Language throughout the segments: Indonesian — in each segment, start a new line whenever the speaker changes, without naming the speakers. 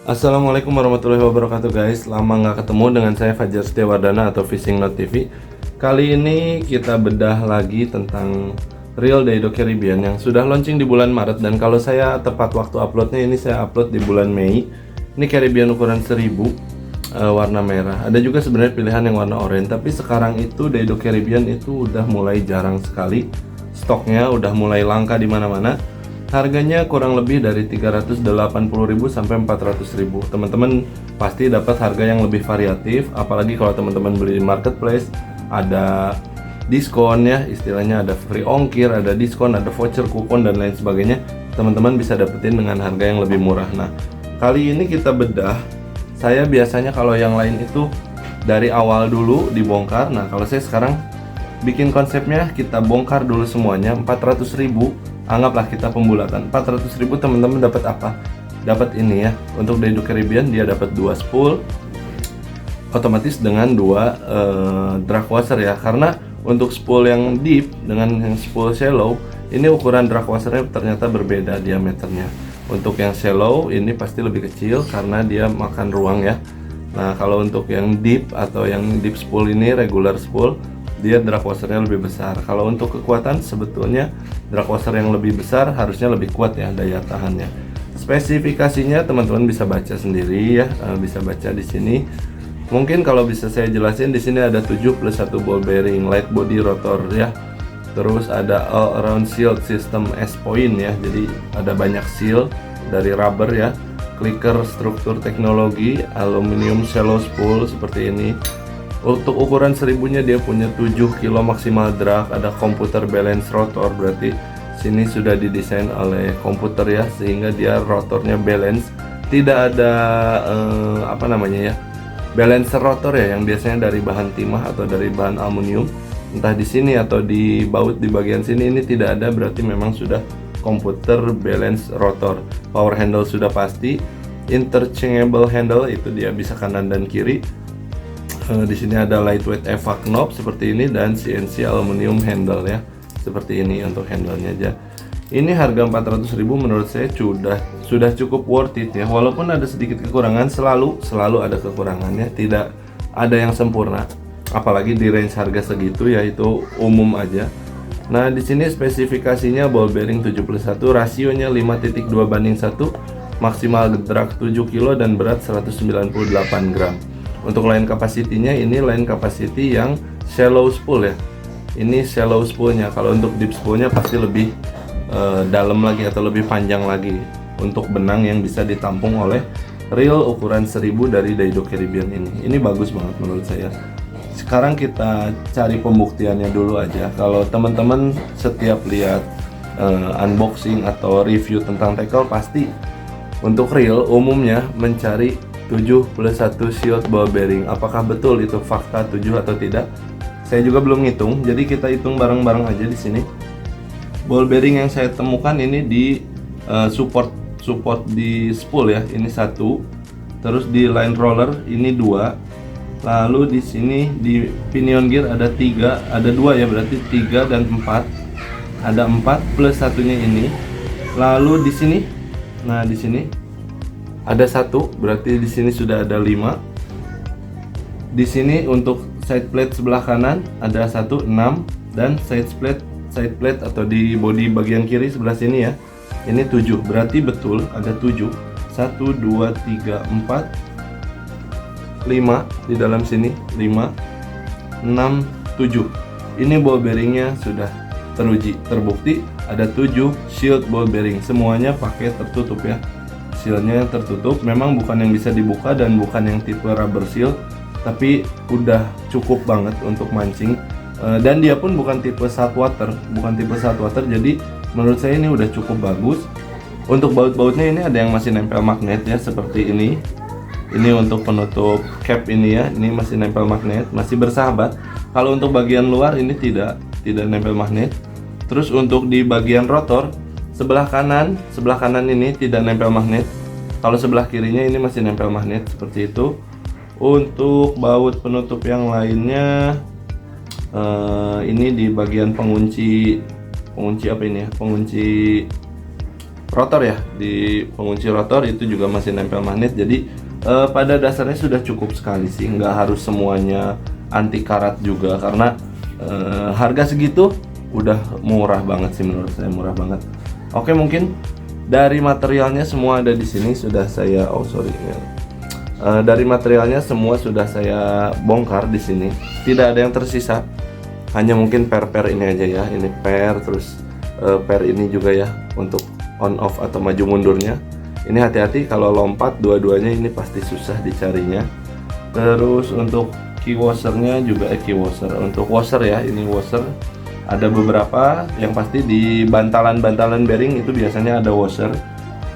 Assalamualaikum warahmatullahi wabarakatuh guys. Lama nggak ketemu dengan saya Fajar Setiawardana atau Fishing Note TV. Kali ini kita bedah lagi tentang reel Daido Caribbean yang sudah launching di bulan Maret. Dan kalau saya tepat waktu uploadnya, ini saya upload di bulan Mei. Ini Caribbean ukuran 1000, warna merah. Ada juga sebenarnya pilihan yang warna oranye, tapi sekarang itu Daido Caribbean itu udah mulai jarang sekali. Stoknya udah mulai langka di mana-mana. Harganya kurang lebih dari 380.000 sampai 400.000. Teman-teman pasti dapat harga yang lebih variatif, apalagi kalau teman-teman beli di marketplace, ada diskon ya, istilahnya ada free ongkir, ada diskon, ada voucher, kupon dan lain sebagainya. Teman-teman bisa dapetin dengan harga yang lebih murah. Nah, kali ini kita bedah. Saya biasanya kalau yang lain itu dari awal dulu dibongkar. Nah, kalau saya sekarang bikin konsepnya, kita bongkar dulu semuanya. 400.000, anggaplah kita pembulatan 400.000. teman-teman dapat apa? Dapat ini ya, untuk Daido Caribbean dia dapat 2 spool otomatis dengan 2 drag washer ya, karena untuk spool yang deep dengan yang spool shallow ini ukuran drag washernya ternyata berbeda diameternya. Untuk yang shallow ini pasti lebih kecil karena dia makan ruang ya. Nah, kalau untuk yang deep atau yang deep spool ini regular spool, dia drag washernya lebih besar. Kalau untuk kekuatan sebetulnya drag washer yang lebih besar harusnya lebih kuat ya daya tahannya. Spesifikasinya teman-teman bisa baca sendiri ya, bisa baca di sini. Mungkin kalau bisa saya jelasin, di sini ada 7 plus 1 ball bearing, light body rotor ya. Terus ada all around shield system S point ya. Jadi ada banyak seal dari rubber ya. Clicker struktur teknologi, aluminium shallow spool seperti ini. Untuk ukuran 1000-nya dia punya 7 kilo maksimal drag, ada komputer balance rotor, berarti sini sudah didesain oleh komputer ya, sehingga dia rotornya balance. Tidak ada balancer rotor ya yang biasanya dari bahan timah atau dari bahan aluminium. Entah di sini atau di baut di bagian sini ini tidak ada, berarti memang sudah komputer balance rotor. Power handle sudah pasti, interchangeable handle itu dia bisa kanan dan kiri. Di sini ada lightweight evac knob seperti ini dan CNC aluminium handle ya, seperti ini untuk handlenya aja. Ini harga 400.000 menurut saya sudah cukup worth it ya, walaupun ada sedikit kekurangan, selalu ada kekurangannya, tidak ada yang sempurna, apalagi di range harga segitu ya, itu umum aja. Nah, di sini spesifikasinya ball bearing 71, rasionya 5.2:1, maksimal drag 7 kilo dan berat 198 gram. Untuk line capacity-nya ini line capacity yang shallow spool ya. Ini shallow spoolnya. Kalau untuk deep spoolnya pasti lebih dalam lagi atau lebih panjang lagi untuk benang yang bisa ditampung oleh reel ukuran 1000 dari Daido Caribbean ini. Ini bagus banget menurut saya. Sekarang kita cari pembuktiannya dulu aja. Kalau teman-teman setiap lihat unboxing atau review tentang tackle, pasti untuk reel umumnya mencari 7 plus 1 shield ball bearing. Apakah betul itu fakta 7 atau tidak? Saya juga belum ngitung, jadi kita hitung bareng-bareng aja di sini. Ball bearing yang saya temukan ini di support di spool ya, ini 1. Terus di line roller ini 2. Lalu di sini di pinion gear ada 3, ada 2 ya, berarti 3 dan 4. Ada 4 plus satunya ini. Lalu di sini, nah di sini ada 1, berarti di sini sudah ada 5. Di sini untuk side plate sebelah kanan ada 1, 6, dan side plate atau di bodi bagian kiri sebelah sini ya, ini 7. Berarti betul ada 7. 1, 2, 3, 4, 5 di dalam sini, 5, 6, 7. Ini ball bearingnya sudah terbukti ada 7 shield ball bearing, semuanya pakai tertutup ya. Sealnya tertutup, memang bukan yang bisa dibuka dan bukan yang tipe rubber seal, tapi udah cukup banget untuk mancing. Dan dia pun bukan tipe saltwater, jadi menurut saya ini udah cukup bagus. Untuk baut-bautnya ini ada yang masih nempel magnet ya, seperti ini. Ini untuk penutup cap ini ya, ini masih nempel magnet, masih bersahabat. Kalau untuk bagian luar ini tidak nempel magnet. Terus untuk di bagian rotor sebelah kanan ini tidak nempel magnet. Kalau sebelah kirinya ini masih nempel magnet seperti itu. Untuk baut penutup yang lainnya, ini di bagian pengunci apa ini ya? Pengunci rotor ya, di pengunci rotor itu juga masih nempel magnet. Jadi pada dasarnya sudah cukup sekali sih, nggak harus semuanya anti karat juga, karena harga segitu udah murah banget sih, menurut saya murah banget. Oke, mungkin dari materialnya semua ada di sini sudah saya dari materialnya semua sudah saya bongkar di sini. Tidak ada yang tersisa. Hanya mungkin per ini aja ya. Ini per, terus per ini juga ya untuk on off atau maju mundurnya. Ini hati-hati kalau lompat dua-duanya, ini pasti susah dicarinya. Terus untuk key washernya juga key washer. Untuk washer ya, ini washer. Ada beberapa, yang pasti di bantalan-bantalan bearing itu biasanya ada washer.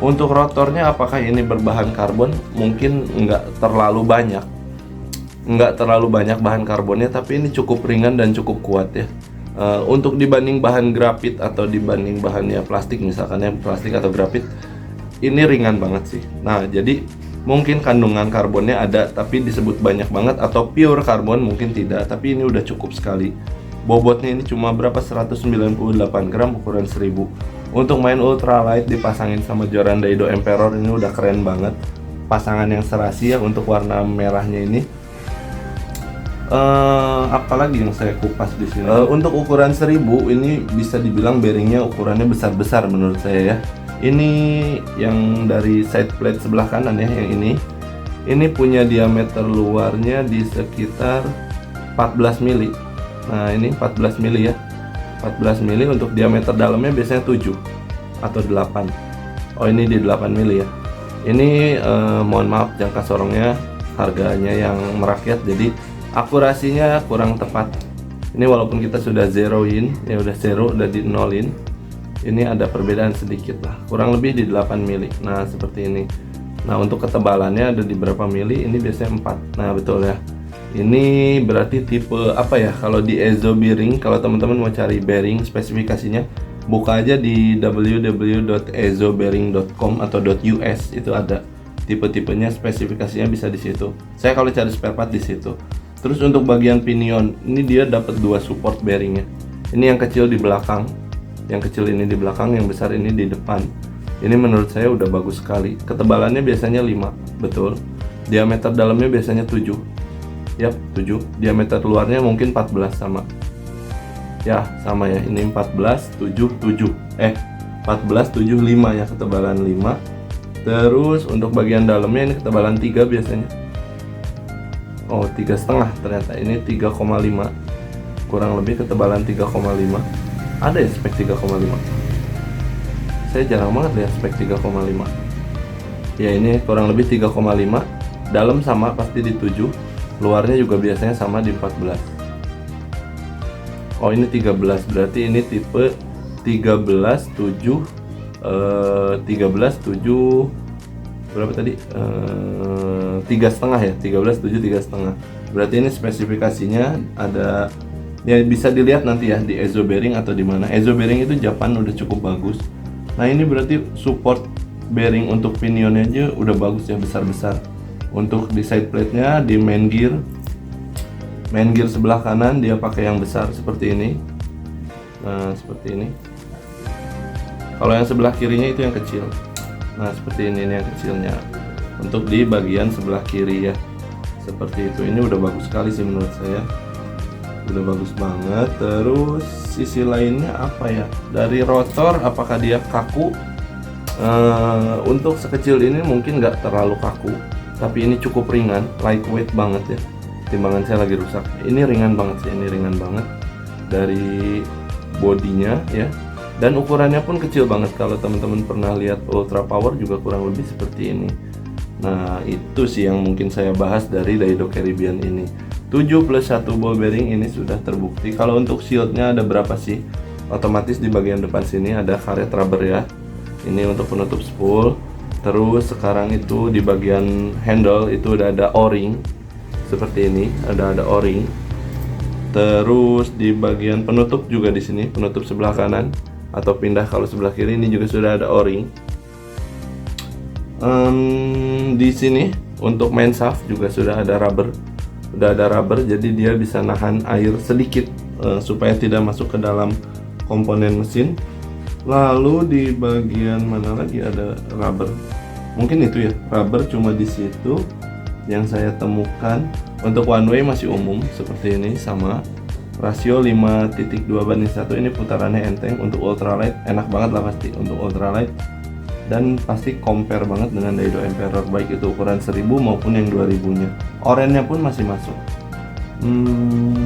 Untuk rotornya apakah ini berbahan karbon? Mungkin nggak terlalu banyak bahan karbonnya, tapi ini cukup ringan dan cukup kuat ya. Untuk dibanding bahan grafit atau dibanding bahan ya plastik, misalkan ya plastik atau grafit, ini ringan banget sih. Nah, jadi mungkin kandungan karbonnya ada tapi disebut banyak banget, atau pure karbon mungkin tidak, tapi ini udah cukup sekali. Bobotnya ini cuma berapa, 198 gram ukuran 1000. Untuk main ultralight dipasangin sama joran Daido Emperor, ini udah keren banget. Pasangan yang serasi ya untuk warna merahnya ini. Apalagi yang saya kupas di sini. Untuk ukuran 1000 ini bisa dibilang bearingnya ukurannya besar-besar menurut saya ya. Ini yang dari side plate sebelah kanan ya, yang ini. Ini punya diameter luarnya di sekitar 14 mili. Nah, ini 14 mili ya. 14 mili. Untuk diameter dalamnya biasanya 7 atau 8. Oh, ini di 8 mili ya. Ini mohon maaf, jangka sorongnya harganya yang merakyat, jadi akurasinya kurang tepat. Ini walaupun kita sudah zeroin ya, udah zero, udah di nolin, ini ada perbedaan sedikit lah, kurang lebih di 8 mili. Nah, seperti ini. Nah, untuk ketebalannya ada di berapa mili? Ini biasanya 4. Nah, betul ya. Ini berarti tipe apa ya? Kalau di Ezo bearing, kalau teman-teman mau cari bearing spesifikasinya, buka aja di www.ezobearing.com atau .us, itu ada tipe-tipenya, spesifikasinya bisa di situ. Saya kalau cari spare part di situ. Terus untuk bagian pinion, ini dia dapat 2 support bearingnya. Ini yang kecil di belakang, yang kecil ini di belakang, yang besar ini di depan. Ini menurut saya udah bagus sekali. Ketebalannya biasanya 5, betul. Diameter dalamnya biasanya 7. Yap, 7. Diameter luarnya mungkin 14 sama. Ya, sama ya. Ini 14, 7, 7. 14, 7, 5 ya, ketebalan 5. Terus untuk bagian dalamnya ini ketebalan 3 biasanya. Oh, 3,5 ternyata. Ini 3,5. Kurang lebih ketebalan 3,5. Ada ya spek 3,5. Saya jarang banget lihat spek 3,5. Ya, ini kurang lebih 3,5. Dalam sama pasti di 7. Luarnya juga biasanya sama di 14. Oh, ini 13, berarti ini tipe 13 7 berapa tadi? 3,5 ya, 13 7 3,5. Berarti ini spesifikasinya ada ya, bisa dilihat nanti ya di Ezo Bearing atau di mana. Ezo Bearing itu Japan udah cukup bagus. Nah, ini berarti support bearing untuk pinionnya aja udah bagus ya, besar-besar. Untuk di side plate-nya, di main gear sebelah kanan dia pakai yang besar seperti ini. Nah, seperti ini. Kalau yang sebelah kirinya itu yang kecil. Nah, seperti ini yang kecilnya. Untuk di bagian sebelah kiri ya, seperti itu. Ini udah bagus sekali sih menurut saya. Udah bagus banget. Terus sisi lainnya apa ya? Dari rotor, apakah dia kaku? Untuk sekecil ini mungkin nggak terlalu kaku, tapi ini cukup ringan, lightweight banget ya. Timbangan saya lagi rusak. Ini ringan banget sih, ini ringan banget dari bodinya ya. Dan ukurannya pun kecil banget. Kalau teman-teman pernah lihat Ultra Power juga kurang lebih seperti ini. Nah, itu sih yang mungkin saya bahas dari Daido Caribbean ini. 7 plus 1 ball bearing ini sudah terbukti. Kalau untuk shieldnya ada berapa sih? Otomatis di bagian depan sini ada karet rubber ya. Ini untuk penutup spool. Terus sekarang itu di bagian handle itu udah ada O-ring seperti ini, ada O-ring. Terus di bagian penutup juga di sini, penutup sebelah kanan atau pindah kalau sebelah kiri ini juga sudah ada O-ring. Di sini untuk main shaft juga sudah ada rubber. Jadi dia bisa nahan air sedikit supaya tidak masuk ke dalam komponen mesin. Lalu di bagian mana lagi ada rubber. Mungkin itu ya, rubber cuma di situ yang saya temukan. Untuk one way masih umum seperti ini, sama rasio 5.2:1. Ini putarannya enteng. Untuk ultralight enak banget lah pasti untuk ultralight, dan pasti compare banget dengan Daido Emperor, baik itu ukuran 1000 maupun yang 2000-nya. Orennya pun masih masuk.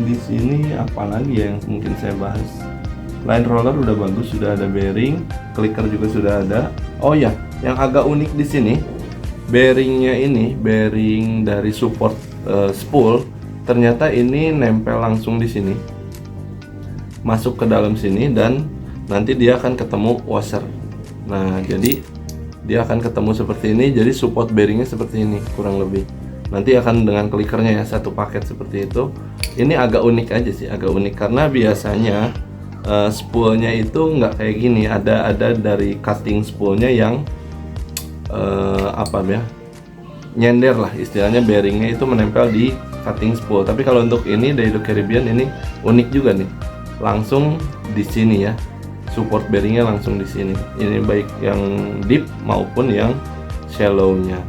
Di sini apalagi ya yang mungkin saya bahas. Line roller udah bagus, sudah ada bearing, clicker juga sudah ada. Oh ya, yang agak unik di sini, bearingnya ini, bearing dari support spool, ternyata ini nempel langsung di sini, masuk ke dalam sini, dan nanti dia akan ketemu washer. Nah, jadi dia akan ketemu seperti ini, jadi support bearingnya seperti ini kurang lebih. Nanti akan dengan clickernya ya, satu paket seperti itu. Ini agak unik aja sih, agak unik karena biasanya spoolnya itu nggak kayak gini. Ada dari cutting spoolnya yang apa ya, nyender lah istilahnya, bearingnya itu menempel di cutting spool. Tapi kalau untuk ini Daido Caribbean ini unik juga nih, langsung di sini ya, support bearingnya langsung di sini. Ini baik yang deep maupun yang shallow-nya.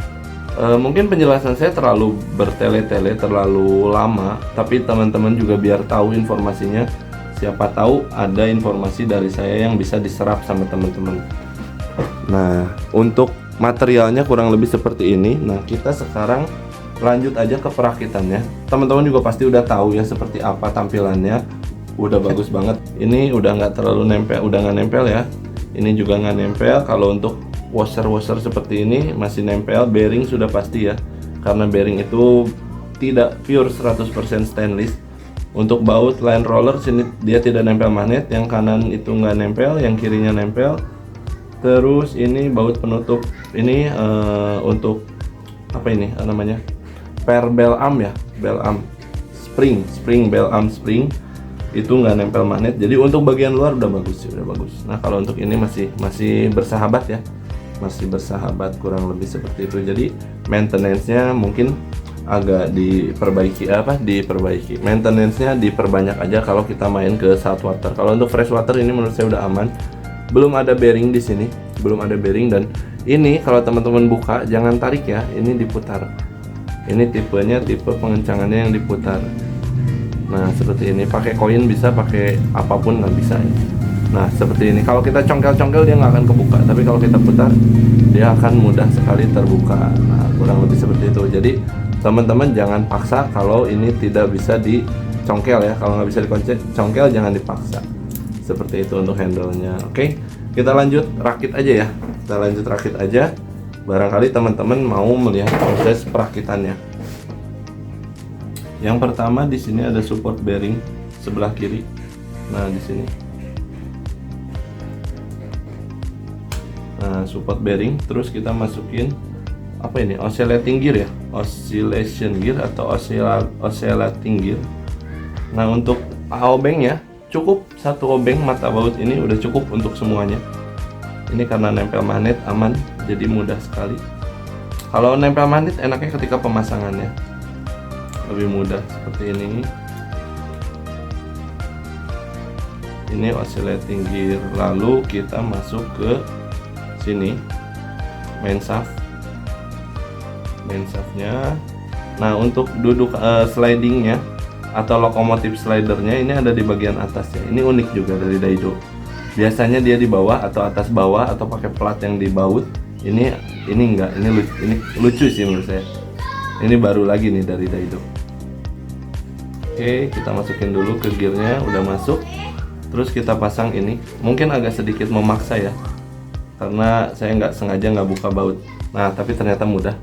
Mungkin penjelasan saya terlalu bertele-tele, terlalu lama, tapi teman-teman juga biar tahu informasinya. Siapa tahu ada informasi dari saya yang bisa diserap sama teman-teman. Nah, untuk materialnya kurang lebih seperti ini. Nah, kita sekarang lanjut aja ke perakitannya. Teman-teman juga pasti udah tahu ya seperti apa tampilannya. Udah bagus banget. Ini udah nggak terlalu nempel, udah nggak nempel ya. Ini juga nggak nempel. Kalau untuk washer seperti ini masih nempel. Bearing sudah pasti ya, karena bearing itu tidak pure 100% stainless. Untuk baut line roller sini dia tidak nempel magnet, yang kanan itu nggak nempel, yang kirinya nempel. Terus ini baut penutup ini untuk apa ini namanya, per bell arm ya, bell arm spring bell arm spring itu nggak nempel magnet. Jadi untuk bagian luar udah bagus, udah bagus. Nah, kalau untuk ini masih bersahabat ya, masih bersahabat kurang lebih seperti itu. Jadi maintenance-nya mungkin agak diperbaiki, maintenance-nya diperbanyak aja kalau kita main ke saltwater. Kalau untuk freshwater ini menurut saya udah aman. Belum ada bearing di sini, belum ada bearing. Dan ini kalau teman-teman buka jangan tarik ya, ini diputar. Ini tipenya, tipe pengencangannya yang diputar. Nah, seperti ini, pakai koin bisa, pakai apapun nggak bisa ya. Nah, seperti ini. Kalau kita congkel-congkel dia nggak akan kebuka, tapi kalau kita putar dia akan mudah sekali terbuka. Nah, kurang lebih seperti itu. Jadi teman-teman jangan paksa kalau ini tidak bisa dicongkel ya. Kalau nggak bisa dicongkel jangan dipaksa. Seperti itu untuk handle-nya. Oke, kita lanjut rakit aja ya. Kita lanjut rakit aja. Barangkali teman-teman mau melihat proses perakitannya. Yang pertama di sini ada support bearing sebelah kiri. Nah, di sini. Nah, support bearing. Terus kita masukin apa ini? Oscillating gear ya? Oscillation gear atau oscillating gear. Nah, untuk obengnya cukup satu obeng mata baut ini udah cukup untuk semuanya. Ini karena nempel magnet aman, jadi mudah sekali. Kalau nempel magnet enaknya ketika pemasangannya lebih mudah seperti ini. Ini oscillating gear. Lalu kita masuk ke sini, main shaftnya. Nah, untuk duduk slidingnya atau lokomotif slidernya ini ada di bagian atasnya. Ini unik juga dari Daido. Biasanya dia di bawah atau atas bawah atau pakai plat yang dibaut. Ini enggak. Ini lucu sih menurut saya. Ini baru lagi nih dari Daido. Oke, kita masukin dulu ke gearnya, udah masuk. Terus kita pasang ini. Mungkin agak sedikit memaksa ya, karena saya nggak sengaja nggak buka baut. Nah, tapi ternyata mudah.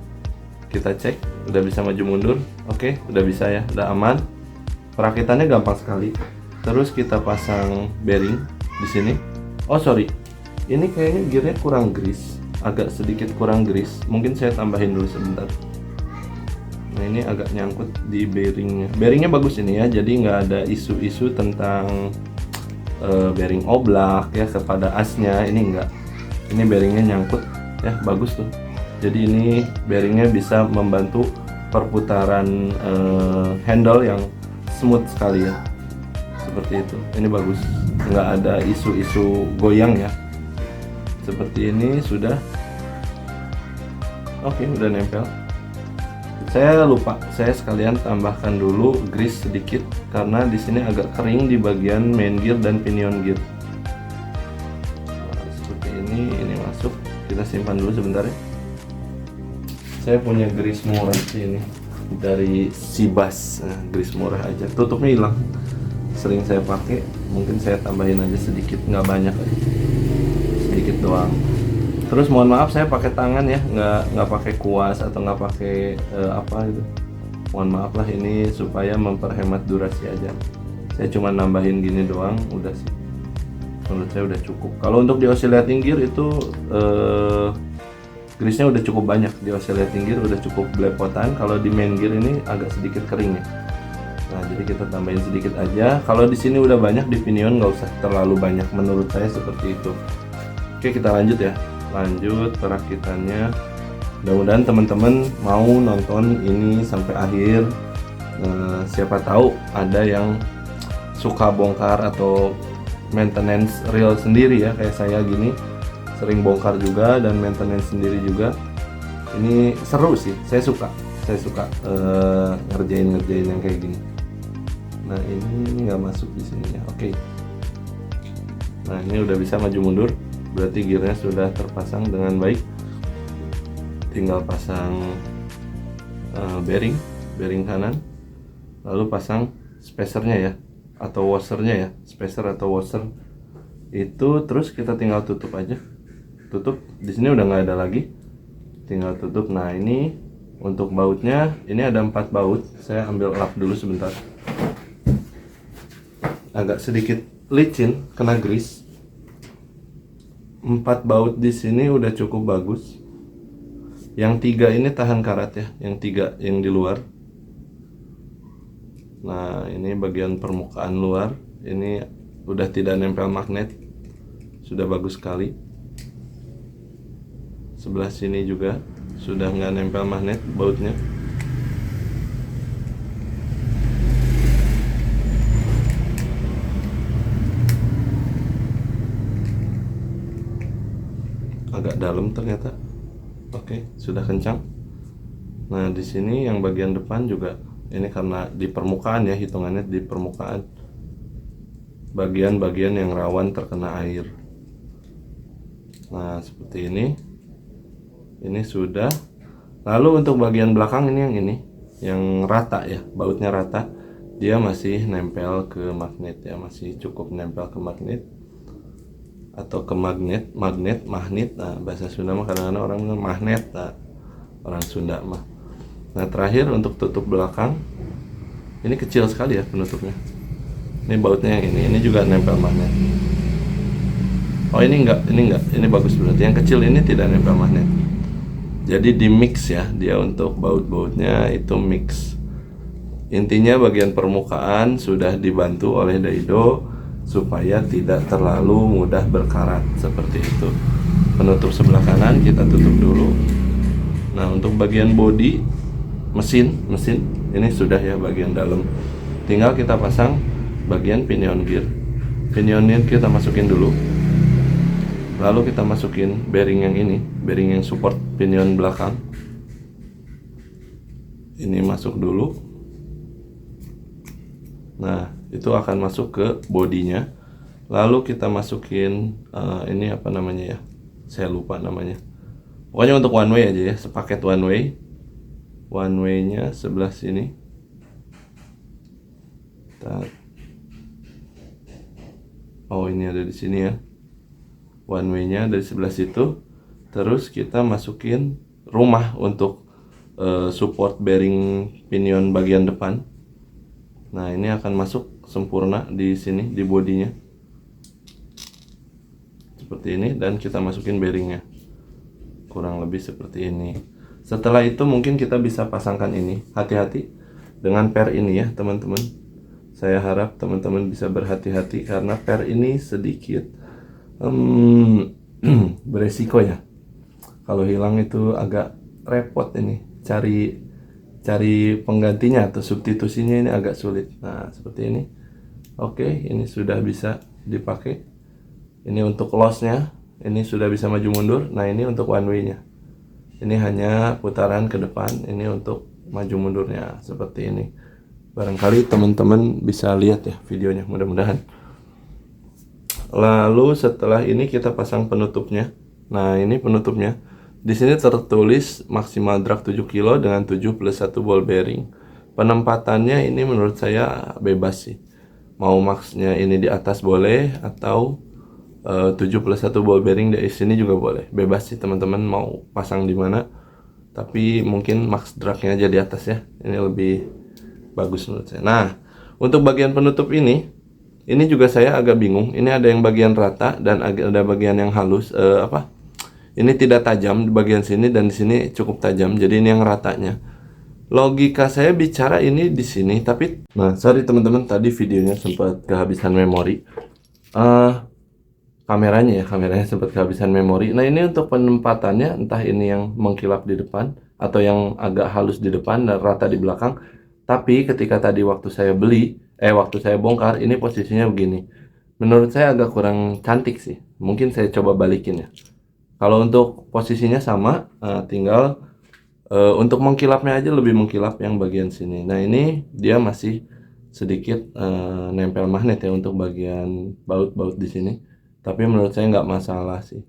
Kita cek, udah bisa maju mundur. Oke, udah bisa ya, udah aman. Perakitannya gampang sekali. Terus kita pasang bearing di sini. Oh sorry, ini kayaknya gearnya kurang grease, agak sedikit kurang grease. Mungkin saya tambahin dulu sebentar. Nah, ini agak nyangkut di bearingnya. Bearingnya bagus ini ya, jadi nggak ada isu-isu tentang bearing oblak ya kepada asnya. Ini enggak. Ini bearingnya nyangkut ya, bagus tuh. Jadi ini bearingnya bisa membantu perputaran handle yang smooth sekali ya, seperti itu. Ini bagus, nggak ada isu-isu goyang ya. seperti ini sudah. Oke, udah nempel. Saya lupa, saya sekalian tambahkan dulu grease sedikit karena di sini agak kering di bagian main gear dan pinion gear. Nah, seperti ini masuk. Kita simpan dulu sebentar ya. Saya punya grease murah sih ini dari Sibas. Nah, grease murah aja. Tutupnya hilang. Sering saya pakai, mungkin saya tambahin aja sedikit, nggak banyak aja. Sedikit doang. Terus mohon maaf saya pakai tangan ya, nggak pakai kuas atau nggak pakai apa gitu. Mohon maaf lah, ini supaya memperhemat durasi aja. Saya cuma nambahin gini doang, udah sih. Menurut saya udah cukup. Kalau untuk di oscillating gear itu grease-nya udah cukup banyak. Di oscillating gear udah cukup belepotan. Kalau di main gear ini agak sedikit kering ya. Nah, jadi kita tambahin sedikit aja. Kalau di sini udah banyak, di pinion nggak usah terlalu banyak. Menurut saya seperti itu. Oke, kita lanjut ya. Lanjut perakitannya. Mudah-mudahan teman-teman mau nonton ini sampai akhir. Siapa tahu ada yang suka bongkar atau maintenance reel sendiri ya, kayak saya gini, sering bongkar juga dan maintenance sendiri juga. Ini seru sih, saya suka ngerjain yang kayak gini. Nah, ini nggak masuk di sini ya. Oke. Nah, ini udah bisa maju mundur. Berarti gearnya sudah terpasang dengan baik. Tinggal pasang bearing kanan, lalu pasang spacernya ya, atau washernya ya, spacer atau washer itu. Terus kita tinggal tutup aja. Tutup. Di sini udah nggak ada lagi. Tinggal tutup. Nah, ini untuk bautnya, ini ada 4 baut. Saya ambil lap dulu sebentar. Agak sedikit licin, kena grease. 4 baut di sini udah cukup bagus. Yang 3 ini tahan karat ya, yang 3 yang di luar. Nah, ini bagian permukaan luar, ini udah tidak nempel magnet, sudah bagus sekali. Sebelah sini juga sudah nggak nempel magnet bautnya. Agak dalam ternyata. Oke, sudah kencang. Nah, di sini yang bagian depan juga, ini karena di permukaan ya, hitungannya di permukaan, bagian-bagian yang rawan terkena air. Nah, seperti ini sudah. Lalu untuk bagian belakang ini yang rata ya, bautnya rata, dia masih nempel ke magnet ya, masih cukup nempel ke magnet atau ke magnet. Nah, bahasa Sunda mah kadang-kadang orang bilang magnet, nah, orang Sunda mah. Nah, terakhir untuk tutup belakang, ini kecil sekali ya penutupnya. Ini bautnya yang ini juga nempel magnet. Oh, ini enggak, ini bagus berarti. Yang kecil ini tidak nempel magnet. Jadi di mix ya, dia untuk baut-bautnya itu mix. Intinya bagian permukaan sudah dibantu oleh Daido supaya tidak terlalu mudah berkarat seperti itu. Penutup sebelah kanan kita tutup dulu. Nah, untuk bagian bodi mesin ini sudah ya, bagian dalam. Tinggal kita pasang bagian pinion gear. Pinion gear kita masukin dulu. Lalu kita masukin bearing yang ini, bearing yang support pinion belakang. Ini masuk dulu. Nah, itu akan masuk ke bodinya. Lalu kita masukin ini apa namanya ya, saya lupa namanya. Pokoknya untuk one way aja ya, sepaket one way. One way nya sebelah sini. Oh, ini ada di sini ya, one way nya dari sebelah situ. Terus kita masukin rumah untuk support bearing pinion bagian depan. Nah, ini akan masuk sempurna di sini, di bodinya seperti ini, dan kita masukin bearingnya kurang lebih seperti ini. Setelah itu mungkin kita bisa pasangkan ini. Hati-hati dengan per ini ya teman-teman. Saya harap teman-teman bisa berhati-hati karena per ini sedikit beresiko ya. Kalau hilang itu agak repot ini, cari penggantinya atau substitusinya ini agak sulit. Nah, seperti ini. Oke, ini sudah bisa dipakai. Ini untuk lossnya Ini sudah bisa maju mundur. Nah, ini untuk one way-nya. Ini hanya putaran ke depan, ini untuk maju mundurnya seperti ini. Barangkali teman-teman bisa lihat ya videonya, mudah-mudahan. Lalu setelah ini kita pasang penutupnya. Nah, ini penutupnya. Di sini tertulis maksimal drag 7 kilo dengan 7 plus 1 ball bearing. Penempatannya ini menurut saya bebas sih. Mau max-nya ini di atas boleh, atau 7 plus 1 ball bearing dari sini juga boleh. Bebas sih teman-teman mau pasang di mana. Tapi mungkin max drag-nya aja di atas ya. Ini lebih bagus menurut saya. Nah, untuk bagian penutup ini juga saya agak bingung. Ini ada yang bagian rata dan ada bagian yang halus. Ini tidak tajam di bagian sini dan di sini cukup tajam. Jadi ini yang ratanya. Logika saya bicara ini di sini, tapi nah sorry teman-teman, tadi videonya sempat kehabisan memori. Kameranya sempat kehabisan memori. Nah, ini untuk penempatannya, entah ini yang mengkilap di depan atau yang agak halus di depan dan rata di belakang. Tapi ketika tadi waktu saya waktu saya bongkar, ini posisinya begini. Menurut saya agak kurang cantik sih. Mungkin saya coba balikin ya. Kalau untuk posisinya sama, tinggal untuk mengkilapnya aja lebih mengkilap yang bagian sini. Nah, ini dia masih sedikit nempel magnet ya untuk bagian baut-baut di sini. Tapi menurut saya nggak masalah sih.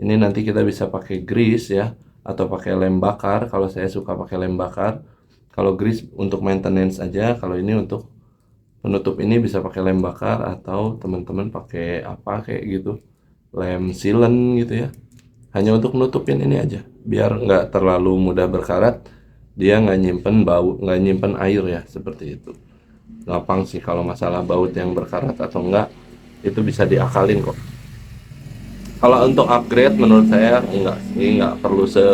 Ini nanti kita bisa pakai grease ya, atau pakai lem bakar. Kalau saya suka pakai lem bakar. Kalau grease untuk maintenance aja. Kalau ini untuk penutup ini bisa pakai lem bakar, atau teman-teman pakai apa kayak gitu, lem sealant gitu ya. Hanya untuk nutupin ini aja, biar nggak terlalu mudah berkarat. Dia nggak nyimpen bau, nggak nyimpen air ya, seperti itu. Gampang sih kalau masalah baut yang berkarat atau enggak, itu bisa diakalin kok. Kalau untuk upgrade menurut saya enggak sih, nggak perlu se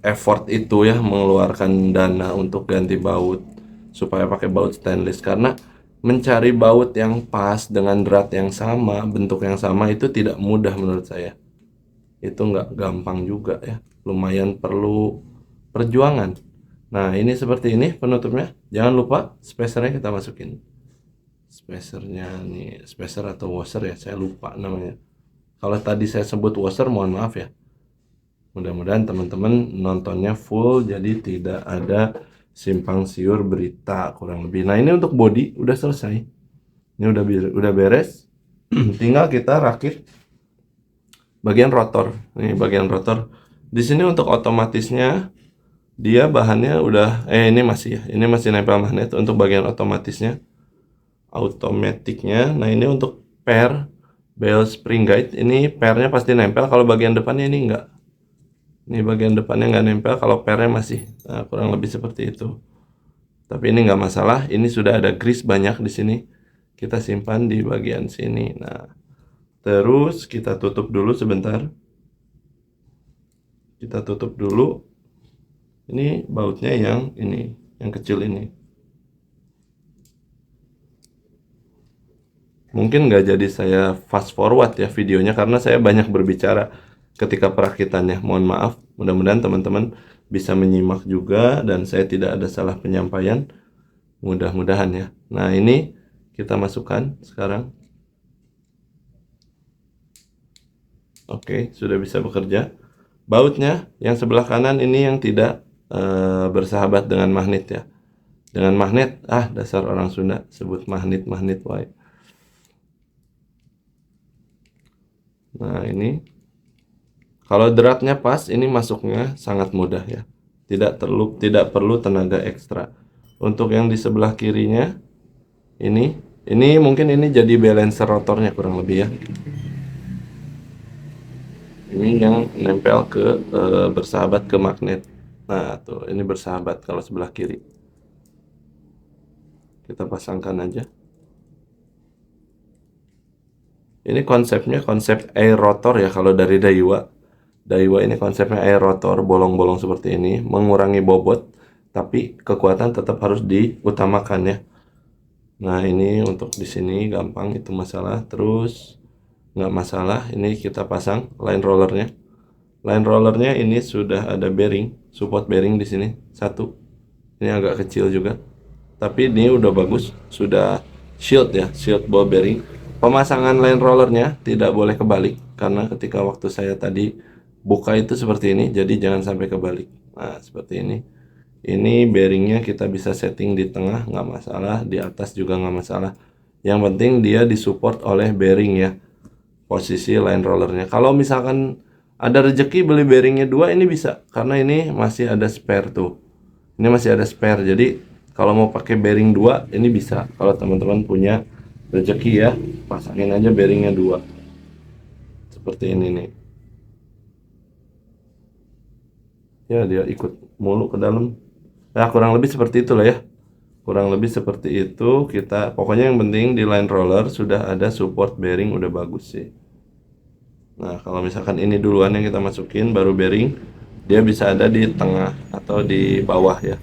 effort itu ya, mengeluarkan dana untuk ganti baut supaya pakai baut stainless, karena mencari baut yang pas dengan drat yang sama, bentuk yang sama itu tidak mudah menurut saya. Itu nggak gampang juga ya, lumayan perlu perjuangan. Nah, ini seperti ini penutupnya. Jangan lupa spacernya kita masukin. Spacernya nih, spacer atau washer ya, saya lupa namanya. Kalau tadi saya sebut washer, mohon maaf ya. Mudah-mudahan teman-teman nontonnya full, jadi tidak ada simpang siur berita kurang lebih. Nah, ini untuk body udah selesai. Ini udah beres. Tinggal kita rakit bagian rotor. Ini bagian rotor. Di sini untuk otomatisnya dia bahannya udah ini masih ya. Ini masih nempel magnet untuk bagian otomatisnya. Automaticnya. Nah, ini untuk per bell spring guide. Ini pernya pasti nempel. Kalau bagian depannya ini enggak. Ini bagian depannya nggak nempel, kalau pernya masih. Nah, kurang lebih seperti itu. Tapi ini nggak masalah. Ini sudah ada grease banyak di sini. Kita simpan di bagian sini. Nah, terus kita tutup dulu sebentar. Kita tutup dulu. Ini bautnya yang ini, yang kecil ini. Mungkin nggak jadi saya fast forward ya videonya, karena saya banyak berbicara ketika perakitannya. Mohon maaf, mudah-mudahan teman-teman bisa menyimak juga dan saya tidak ada salah penyampaian, mudah-mudahan ya. Nah, ini kita masukkan sekarang. Oke, sudah bisa bekerja. Bautnya yang sebelah kanan ini yang tidak bersahabat dengan magnet ya. Dengan magnet, dasar orang Sunda sebut magnet wae. Nah, ini kalau dratnya pas, ini masuknya sangat mudah ya. Tidak perlu tenaga ekstra. Untuk yang di sebelah kirinya ini mungkin ini jadi balancer rotornya kurang lebih ya. Ini yang nempel ke bersahabat ke magnet. Nah, tuh ini bersahabat kalau sebelah kiri. Kita pasangkan aja. Ini konsepnya konsep air rotor ya kalau dari Daiwa. Daiwa ini konsepnya air rotor, bolong-bolong seperti ini, mengurangi bobot, tapi kekuatan tetap harus diutamakan ya. Nah, ini untuk di sini gampang, itu masalah. Terus nggak masalah, ini kita pasang line rollernya. Line rollernya ini sudah ada bearing, support bearing di sini satu. Ini agak kecil juga, tapi ini udah bagus, sudah shield ya, shield ball bearing. Pemasangan line rollernya tidak boleh kebalik, karena ketika waktu saya tadi buka itu seperti ini, jadi jangan sampai kebalik. Nah, seperti ini. Ini bearingnya kita bisa setting di tengah, nggak masalah, di atas juga nggak masalah. Yang penting dia disupport oleh bearing ya, posisi line rollernya. Kalau misalkan ada rezeki beli bearingnya dua, ini bisa, karena ini masih ada spare tuh. Ini masih ada spare, jadi kalau mau pakai bearing dua, ini bisa. Kalau teman-teman punya rezeki ya, pasangin aja bearingnya dua. Seperti ini nih. Ya, dia ikut mulu ke dalam. Nah, kurang lebih seperti itulah ya. Kurang lebih seperti itu. Kita pokoknya yang penting di line roller sudah ada support bearing, udah bagus sih. Nah, kalau misalkan ini duluan yang kita masukin baru bearing, dia bisa ada di tengah atau di bawah ya.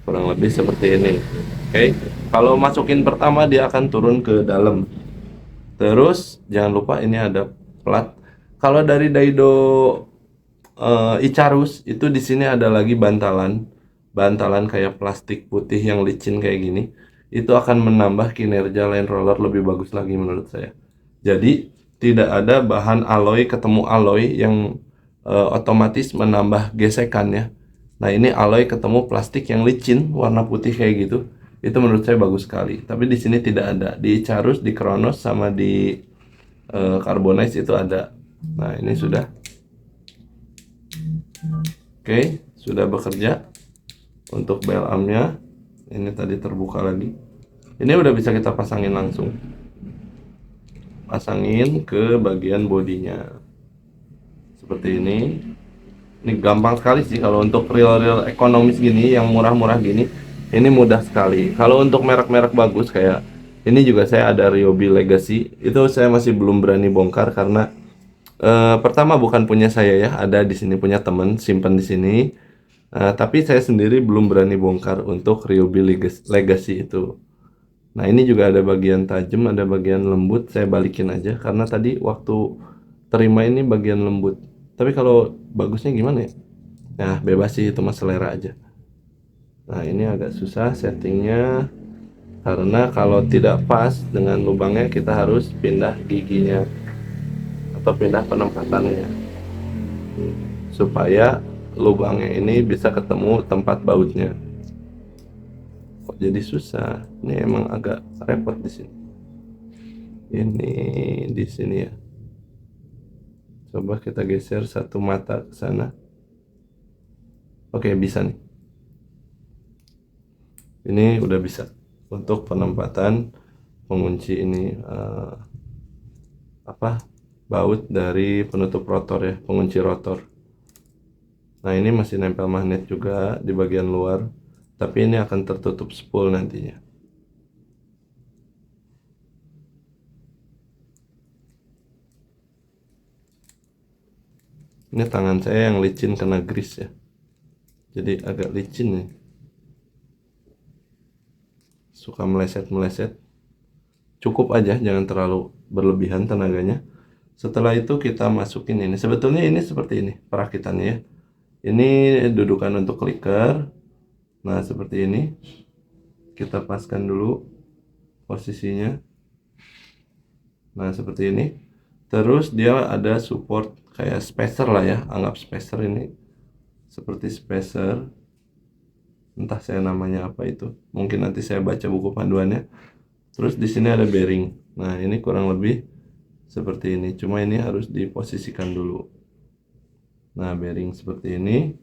Kurang lebih seperti ini. Oke. Kalau masukin pertama dia akan turun ke dalam. Terus jangan lupa ini ada plat. Kalau dari Daido Icarus itu di sini ada lagi bantalan, bantalan kayak plastik putih yang licin kayak gini. Itu akan menambah kinerja line roller lebih bagus lagi menurut saya. Jadi tidak ada bahan alloy ketemu alloy yang otomatis menambah gesekannya. Nah, ini alloy ketemu plastik yang licin warna putih kayak gitu. Itu menurut saya bagus sekali. Tapi di sini tidak ada. Di Icarus, di Kronos sama di Carbonize itu ada. Nah, ini sudah. Oke, sudah bekerja. Untuk bel armnya ini tadi terbuka lagi. Ini udah bisa kita pasangin langsung. Pasangin ke bagian bodinya. Seperti ini. Ini gampang sekali sih kalau untuk real ekonomis gini, yang murah-murah gini. Ini mudah sekali. Kalau untuk merek-merek bagus kayak ini juga saya ada Ryobi Legacy. Itu saya masih belum berani bongkar karena pertama bukan punya saya ya, ada di sini punya temen simpan di sini. Tapi saya sendiri belum berani bongkar untuk Ryobi Legacy itu. Nah, ini juga ada bagian tajam, ada bagian lembut. Saya balikin aja karena tadi waktu terima ini bagian lembut. Tapi kalau bagusnya gimana ya? Nah, bebas sih, itu mas selera aja. Nah, ini agak susah settingnya karena kalau tidak pas dengan lubangnya kita harus pindah giginya atau pindah penempatannya supaya lubangnya ini bisa ketemu tempat bautnya. Kok jadi susah? Ini emang agak repot di sini. Ini di sini ya. Coba kita geser satu mata ke sana. Oke, bisa nih. Ini udah bisa untuk penempatan pengunci ini baut dari penutup rotor ya, pengunci rotor. Nah, ini masih nempel magnet juga di bagian luar, tapi ini akan tertutup spool nantinya. Ini tangan saya yang licin kena grease ya, jadi agak licin nih, suka meleset-meleset. Cukup aja, jangan terlalu berlebihan tenaganya. Setelah itu kita masukin ini. Sebetulnya ini seperti ini perakitannya ya. Ini dudukan untuk clicker. Nah, seperti ini. Kita paskan dulu posisinya. Nah, seperti ini. Terus dia ada support kayak spacer lah ya, anggap spacer ini. Seperti spacer. Entah saya namanya apa itu. Mungkin nanti saya baca buku panduannya. Terus di sini ada bearing. Nah, ini kurang lebih seperti ini. Cuma ini harus diposisikan dulu. Nah, bearing seperti ini.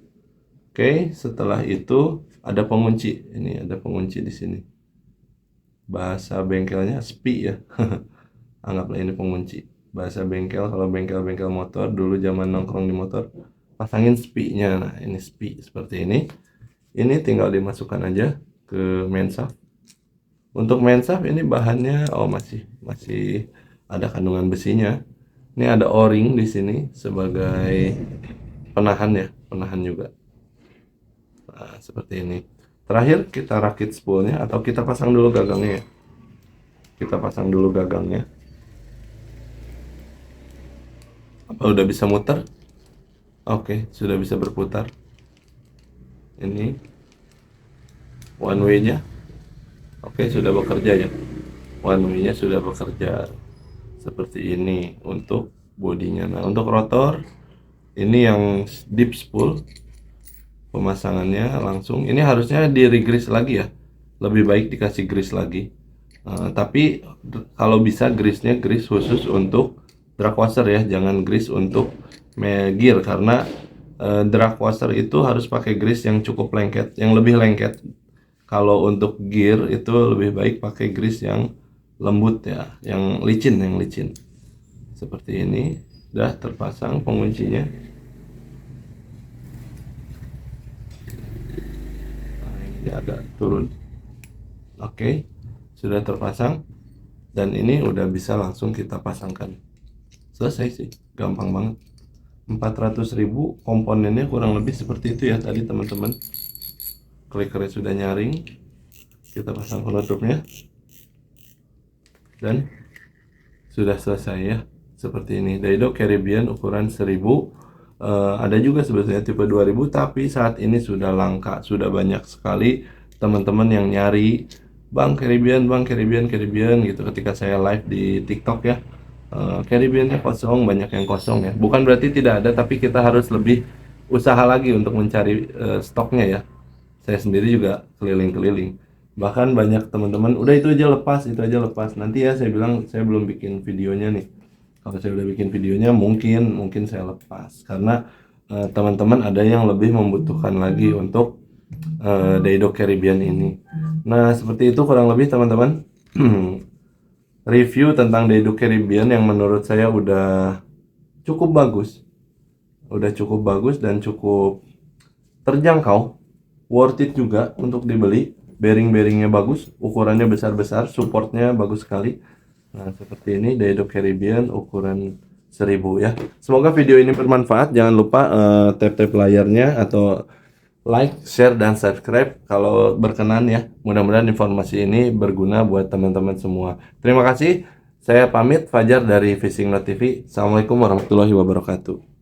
Oke, setelah itu ada pengunci. Ini ada pengunci di sini. Bahasa bengkelnya SPI ya. Anggaplah ini pengunci. Bahasa bengkel, kalau bengkel-bengkel motor dulu zaman nongkrong di motor, pasangin SPI-nya. Nah, ini SPI seperti ini. Ini tinggal dimasukkan aja ke main shaft. Untuk main shaft ini bahannya masih ada kandungan besinya. Ini ada O-ring di sini sebagai penahan ya, penahan juga. Nah, seperti ini. Terakhir kita rakit spoolnya atau kita pasang dulu gagangnya ya. Kita pasang dulu gagangnya. Apa udah bisa muter? Oke, sudah bisa berputar. Ini one way-nya. Oke, sudah bekerja ya. One way-nya sudah bekerja. seperti ini untuk bodinya. Nah, untuk rotor ini yang deep spool, pemasangannya langsung. Ini harusnya di regrease lagi ya, lebih baik dikasih grease lagi. Tapi kalau bisa grease-nya grease khusus untuk drag washer ya, jangan grease untuk gear, karena drag washer itu harus pakai grease yang cukup lengket, yang lebih lengket. Kalau untuk gear itu lebih baik pakai grease yang lembut ya, yang licin, seperti ini. Udah terpasang penguncinya. Nah, ini agak turun. Oke, sudah terpasang, dan ini udah bisa langsung kita pasangkan. Selesai sih, gampang banget. 400.000 komponennya kurang lebih seperti itu ya tadi teman-teman. Klikernya sudah nyaring, kita pasang penutupnya, dan sudah selesai ya, seperti ini. Daido Caribbean ukuran 1000. Ada juga sebetulnya tipe 2000, tapi saat ini sudah langka, sudah banyak sekali teman-teman yang nyari Bang Caribbean gitu ketika saya live di TikTok ya. Caribbeannya kosong, banyak yang kosong ya. Bukan berarti tidak ada, tapi kita harus lebih usaha lagi untuk mencari stoknya ya. Saya sendiri juga keliling-keliling. Bahkan banyak teman-teman, udah itu aja lepas, nanti ya, saya bilang saya belum bikin videonya nih. Kalau saya udah bikin videonya mungkin saya lepas, karena teman-teman ada yang lebih membutuhkan lagi untuk Daido Caribbean ini. Nah, seperti itu kurang lebih teman-teman. Review tentang Daido Caribbean yang menurut saya udah cukup bagus. Dan cukup terjangkau. Worth it juga untuk dibeli. Bearing-bearingnya bagus, ukurannya besar-besar, supportnya bagus sekali. Nah, seperti ini Daido Caribbean ukuran 1000 ya. Semoga video ini bermanfaat. Jangan lupa tap-tap layarnya atau like, share, dan subscribe kalau berkenan ya. Mudah-mudahan informasi ini berguna buat teman-teman semua. Terima kasih. Saya pamit, Fajar dari Fishing Not TV. Assalamualaikum warahmatullahi wabarakatuh.